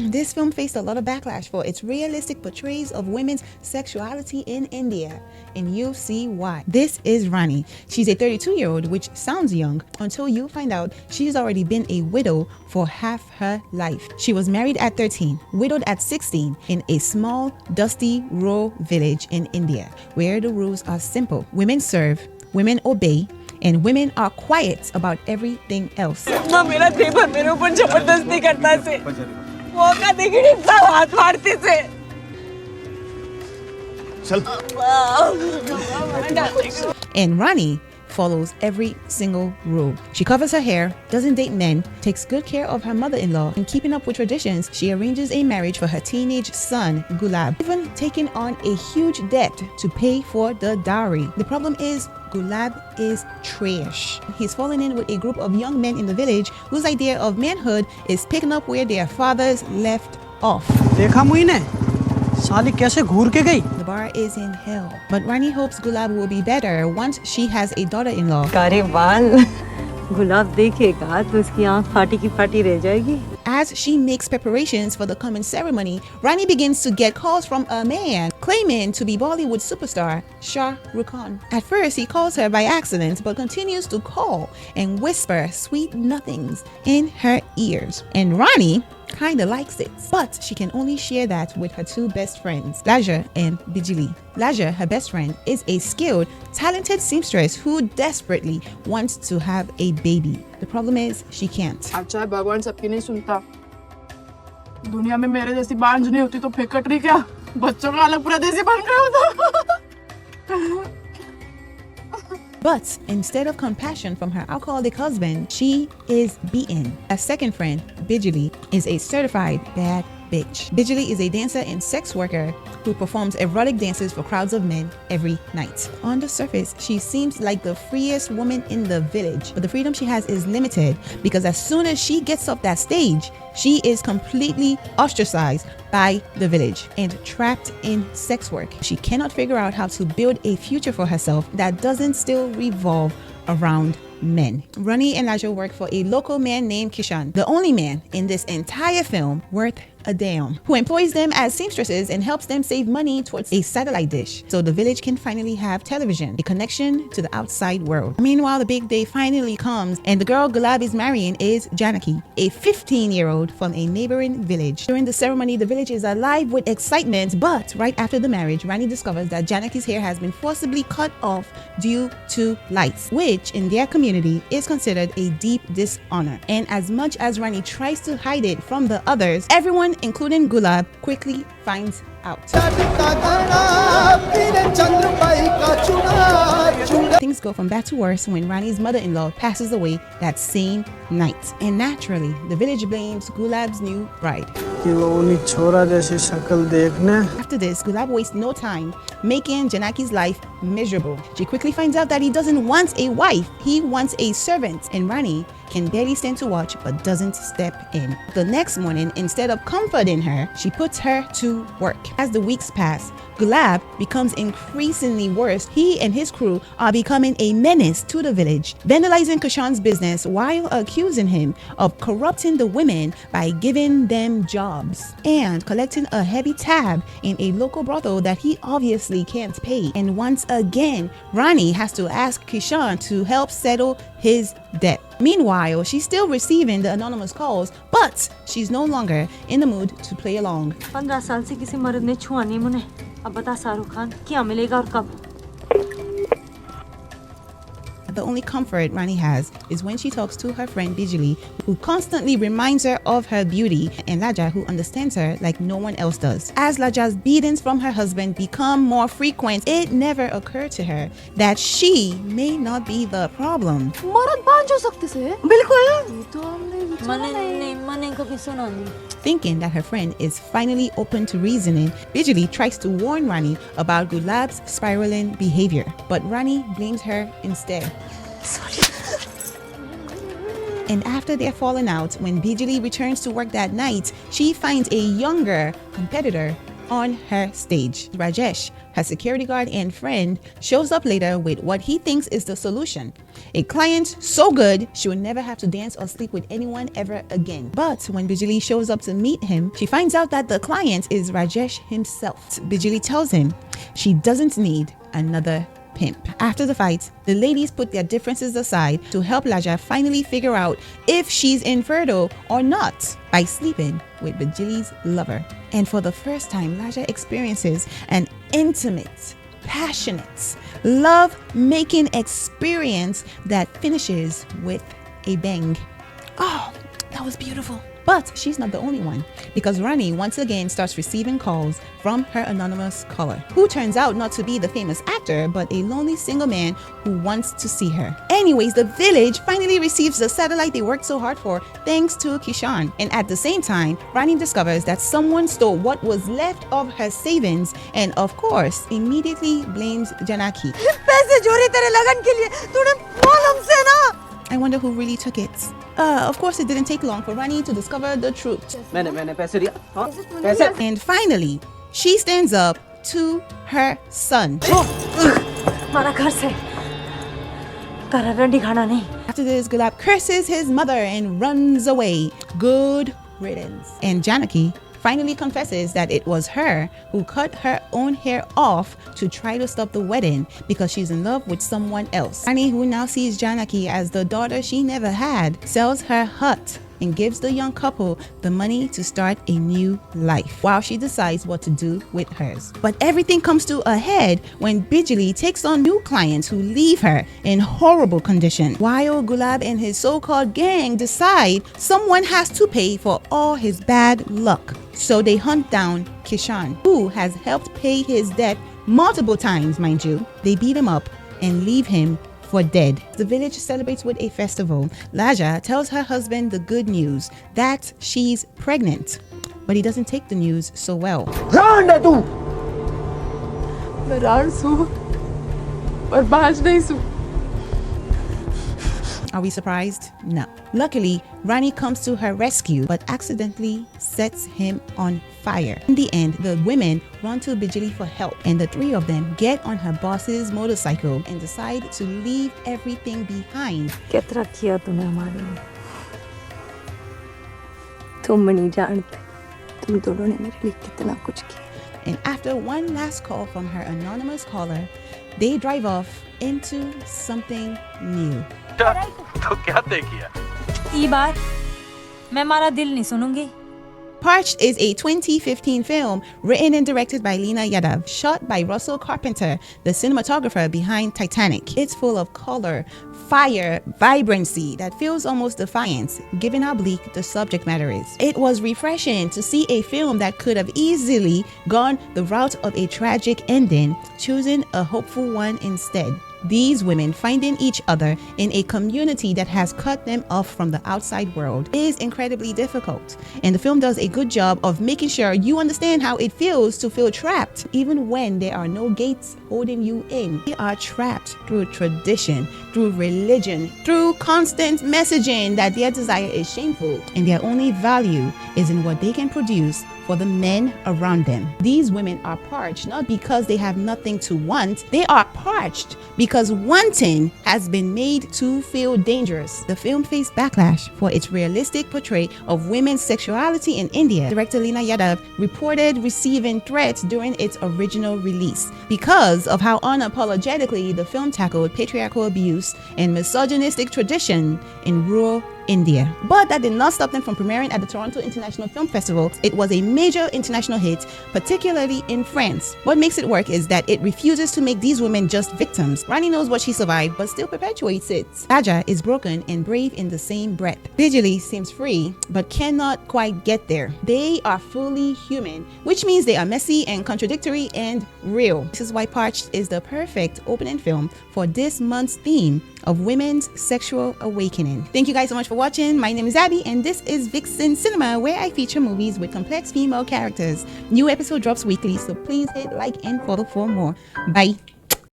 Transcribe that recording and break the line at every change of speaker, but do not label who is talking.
This film faced a lot of backlash for its realistic portrayals of women's sexuality in India, and you'll see why. This is Rani. She's a 32-year-old, which sounds young until you find out she's already been a widow for half her life. She was married at 13, widowed at 16 in a small, dusty, rural village in India, where the rules are simple. Women serve, women obey, and women are quiet about everything else. And Rani follows every single rule. She covers her hair, doesn't date men, takes good care of her mother-in-law, and keeping up with traditions, she arranges a marriage for her teenage son, Gulab, even taking on a huge debt to pay for the dowry. The problem is, Gulab is trash. He's fallen in with a group of young men in the village whose idea of manhood is picking up where their fathers left off. The bar is in hell. But Rani hopes Gulab will be better once she has a daughter-in-law. As she makes preparations for the coming ceremony, Rani begins to get calls from a man claiming to be Bollywood superstar Shah Rukh Khan. At first, he calls her by accident, but continues to call and whisper sweet nothings in her ears. And Rani kinda likes it, but she can only share that with her two best friends, Laja and Bijli. Laja, her best friend, is a skilled, talented seamstress who desperately wants to have a baby. The problem is she can't.
अच्छा है भगवान सबकी नहीं सुनता। दुनिया में मेरे जैसी बांझ नहीं होती तो फिर कट रही क्या? बच्चों का अलग प्रदेशी बन गया होता।
But instead of compassion from her alcoholic husband, she is beaten. Her second friend, Bijli, is a certified bad bitch. Bijli is a dancer and sex worker who performs erotic dances for crowds of men every night. On the surface, she seems like the freest woman in the village, but the freedom she has is limited because as soon as she gets off that stage, she is completely ostracized by the village and trapped in sex work. She cannot figure out how to build a future for herself that doesn't still revolve around men. Rani and Laja work for a local man named Kishan, the only man in this entire film worth a damn, who employs them as seamstresses and helps them save money towards a satellite dish so the village can finally have television, a connection to the outside world. Meanwhile, the big day finally comes and the girl Gulab is marrying is Janaki, a 15-year-old from a neighboring village. During the ceremony, the village is alive with excitement, but right after the marriage, Rani discovers that Janaki's hair has been forcibly cut off due to lice, which in their community is considered a deep dishonor. And as much as Rani tries to hide it from the others, everyone, including Gulab, quickly finds out. Things go from bad to worse when Rani's mother-in-law passes away that same night. And naturally, the village blames Gulab's new bride. After this, Gulab wastes no time making Janaki's life miserable. She quickly finds out that he doesn't want a wife, he wants a servant, and Rani can barely stand to watch but doesn't step in. The next morning, instead of comforting her, she puts her to work. As the weeks pass, Gulab becomes increasingly worse. He and his crew are becoming a menace to the village, vandalizing Kishan's business while accusing him of corrupting the women by giving them jobs and collecting a heavy tab in a local brothel that he obviously can't pay. And once again, Rani has to ask Kishan to help settle his debt. Meanwhile, she's still receiving the anonymous calls, but she's no longer in the mood to play along.
15 साल से किसी मर्द ने छुआ नहीं मुझे। अब बता शाहरुख खान क्या मिलेगा और कब?
The only comfort Rani has is when she talks to her friend Bijli, who constantly reminds her of her beauty, and Laja, who understands her like no one else does. As Laja's beatings from her husband become more frequent, it never occurred to her that she may not be the problem.
मर्द बांझ हो सकते से? बिल्कुल।
मैंने कभी सुना नहीं।
Thinking that her friend is finally open to reasoning, Bijli tries to warn Rani about Gulab's spiraling behavior, but Rani blames her instead. And after their falling out, when Bijli returns to work that night, she finds a younger competitor on her stage. Rajesh, her security guard and friend, shows up later with what he thinks is the solution. A client so good she would never have to dance or sleep with anyone ever again. But when Bijali shows up to meet him, she finds out that the client is Rajesh himself. Bijali tells him she doesn't need another pimp. After the fight, the ladies put their differences aside to help Laja finally figure out if she's infertile or not by sleeping with Bijali's lover. And for the first time, Laja experiences an intimate, passionate, love-making experience that finishes with a bang. Oh, that was beautiful. But she's not the only one, because Rani once again starts receiving calls from her anonymous caller, who turns out not to be the famous actor, but a lonely single man who wants to see her. Anyways, the village finally receives the satellite they worked so hard for, thanks to Kishan. And at the same time, Rani discovers that someone stole what was left of her savings, and of course, immediately blames Janaki.
पैसे चोरी तेरे लगन के लिए तूने मालूम से ना
I wonder who really took it. Of course, it didn't take long for Rani to discover the truth.
मैंने पैसे दिया हाँ पैसे
And finally, she stands up to her son.
मारा घर से तारा रंडी खाना नहीं
After this, Gulab curses his mother and runs away. Good riddance. And Janaki finally confesses that it was her who cut her own hair off to try to stop the wedding because she's in love with someone else. Rani, who now sees Janaki as the daughter she never had, sells her hut and gives the young couple the money to start a new life while she decides what to do with hers. But everything comes to a head when Bijali takes on new clients who leave her in horrible condition, while Gulab and his so-called gang decide someone has to pay for all his bad luck. So they hunt down Kishan, who has helped pay his debt multiple times, mind you. They beat him up and leave him for dead. The village celebrates with a festival. Laja tells her husband the good news that she's pregnant, but he doesn't take the news so well.
रांड है तू
मैं राण सू पर बाज नहीं सू
Are we surprised? No. Luckily, Rani comes to her rescue, but accidentally sets him on fire. In the end, the women run to Bijali for help, and the three of them get on her boss's motorcycle and decide to leave everything behind.
कितना किया तूने हमारे लिए तुम नहीं जानते तुम दोनों ने मेरे लिए कितना कुछ किया
And after one last call from her anonymous caller, they drive off into something new.
तो क्या तय किया
ई बार मैं मारा दिल नहीं सुनूंगी
Parched is a 2015 film written and directed by Leena Yadav, shot by Russell Carpenter, the cinematographer behind Titanic. It's full of color, fire, vibrancy that feels almost defiant, given how bleak the subject matter is. It was refreshing to see a film that could have easily gone the route of a tragic ending, choosing a hopeful one instead. These women finding each other in a community that has cut them off from the outside world is incredibly difficult. And the film does a good job of making sure you understand how it feels to feel trapped, even when there are no gates holding you in. They are trapped through tradition, through religion, through constant messaging that their desire is shameful and their only value is in what they can produce for the men around them. These women are parched not because they have nothing to want, they are parched because wanting has been made to feel dangerous. The film faced backlash for its realistic portrayal of women's sexuality in India. Director Leena Yadav reported receiving threats during its original release because of how unapologetically the film tackled patriarchal abuse and misogynistic tradition in rural India. But that did not stop them from premiering at the Toronto International Film Festival. It was a major international hit, particularly in France. What makes it work is that it refuses to make these women just victims. Rani knows what she survived, but still perpetuates it. Raja is broken and brave in the same breath. Bijali seems free, but cannot quite get there. They are fully human, which means they are messy and contradictory and real. This is why Parched is the perfect opening film for this month's theme of women's sexual awakening. Thank you guys so much for watching. My name is Abby and this is Vixen Cinema, where I feature movies with complex female characters. New episode drops weekly, so please hit like and follow for more. Bye.